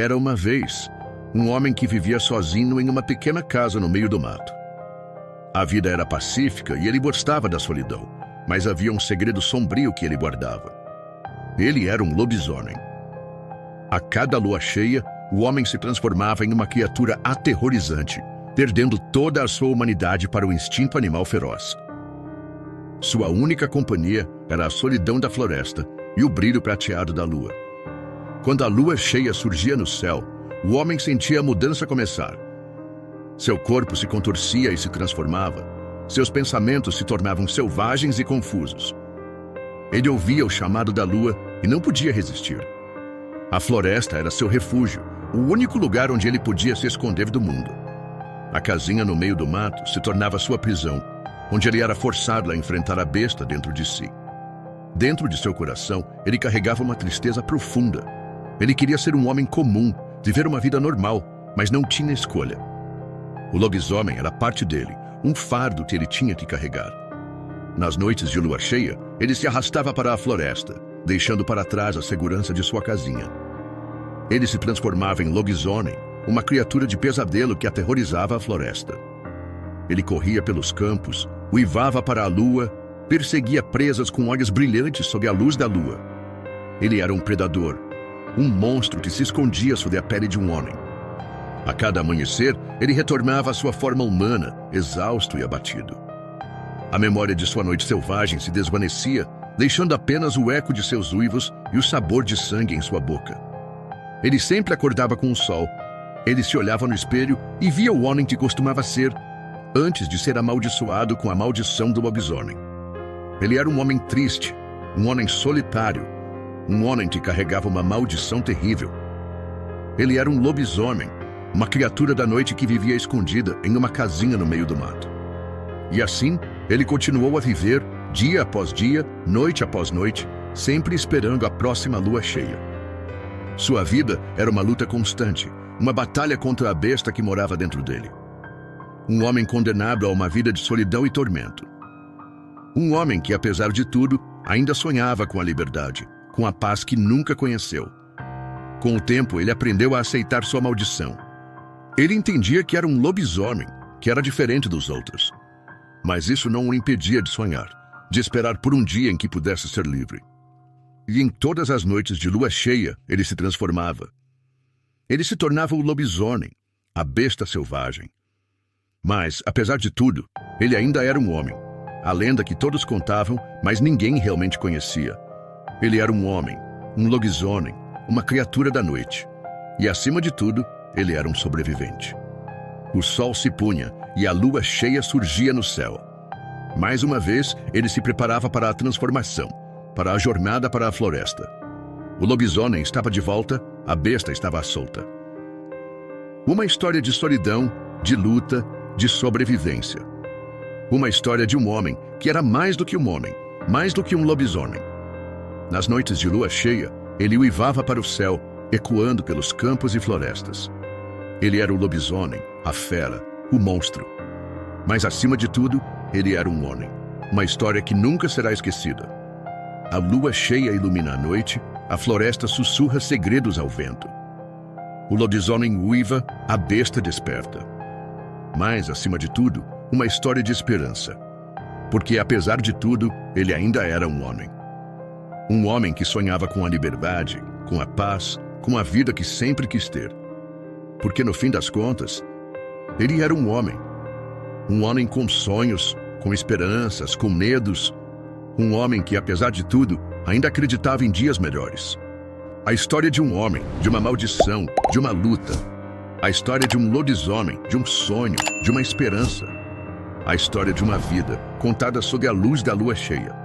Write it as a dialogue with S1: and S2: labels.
S1: Era uma vez um homem que vivia sozinho em uma pequena casa no meio do mato. A vida era pacífica e ele gostava da solidão, mas havia um segredo sombrio que ele guardava. Ele era um lobisomem. A cada lua cheia, o homem se transformava em uma criatura aterrorizante, perdendo toda a sua humanidade para o instinto animal feroz. Sua única companhia era a solidão da floresta e o brilho prateado da lua. Quando a lua cheia surgia no céu, o homem sentia a mudança começar. Seu corpo se contorcia e se transformava. Seus pensamentos se tornavam selvagens e confusos. Ele ouvia o chamado da lua e não podia resistir. A floresta era seu refúgio, o único lugar onde ele podia se esconder do mundo. A casinha no meio do mato se tornava sua prisão, onde ele era forçado a enfrentar a besta dentro de si. Dentro de seu coração, ele carregava uma tristeza profunda. Ele queria ser um homem comum, viver uma vida normal, mas não tinha escolha. O lobisomem era parte dele, um fardo que ele tinha que carregar. Nas noites de lua cheia, ele se arrastava para a floresta, deixando para trás a segurança de sua casinha. Ele se transformava em lobisomem, uma criatura de pesadelo que aterrorizava a floresta. Ele corria pelos campos, uivava para a lua, perseguia presas com olhos brilhantes sob a luz da lua. Ele era um predador, um monstro que se escondia sob a pele de um homem. A cada amanhecer, ele retornava à sua forma humana, exausto e abatido. A memória de sua noite selvagem se desvanecia, deixando apenas o eco de seus uivos e o sabor de sangue em sua boca. Ele sempre acordava com o sol. Ele se olhava no espelho e via o homem que costumava ser, antes de ser amaldiçoado com a maldição do lobisomem. Ele era um homem triste, um homem solitário, um homem que carregava uma maldição terrível. Ele era um lobisomem, uma criatura da noite que vivia escondida em uma casinha no meio do mato. E assim, ele continuou a viver, dia após dia, noite após noite, sempre esperando a próxima lua cheia. Sua vida era uma luta constante, uma batalha contra a besta que morava dentro dele. Um homem condenado a uma vida de solidão e tormento. Um homem que, apesar de tudo, ainda sonhava com a liberdade, com a paz que nunca conheceu. Com o tempo, ele aprendeu a aceitar sua maldição. Ele entendia que era um lobisomem, que era diferente dos outros. Mas isso não o impedia de sonhar, de esperar por um dia em que pudesse ser livre. E em todas as noites de lua cheia, ele se transformava. Ele se tornava o lobisomem, a besta selvagem. Mas, apesar de tudo, ele ainda era um homem. A lenda que todos contavam, mas ninguém realmente conhecia. Ele era um homem, um lobisomem, uma criatura da noite. E, acima de tudo, ele era um sobrevivente. O sol se punha e a lua cheia surgia no céu. Mais uma vez, ele se preparava para a transformação, para a jornada para a floresta. O lobisomem estava de volta, a besta estava solta. Uma história de solidão, de luta, de sobrevivência. Uma história de um homem que era mais do que um homem, mais do que um lobisomem. Nas noites de lua cheia, ele uivava para o céu, ecoando pelos campos e florestas. Ele era o lobisomem, a fera, o monstro. Mas, acima de tudo, ele era um homem. Uma história que nunca será esquecida. A lua cheia ilumina a noite, a floresta sussurra segredos ao vento. O lobisomem uiva, a besta desperta. Mas, acima de tudo, uma história de esperança. Porque, apesar de tudo, ele ainda era um homem. Um homem que sonhava com a liberdade, com a paz, com a vida que sempre quis ter. Porque, no fim das contas, ele era um homem. Um homem com sonhos, com esperanças, com medos. Um homem que, apesar de tudo, ainda acreditava em dias melhores. A história de um homem, de uma maldição, de uma luta. A história de um lobisomem, de um sonho, de uma esperança. A história de uma vida, contada sob a luz da lua cheia.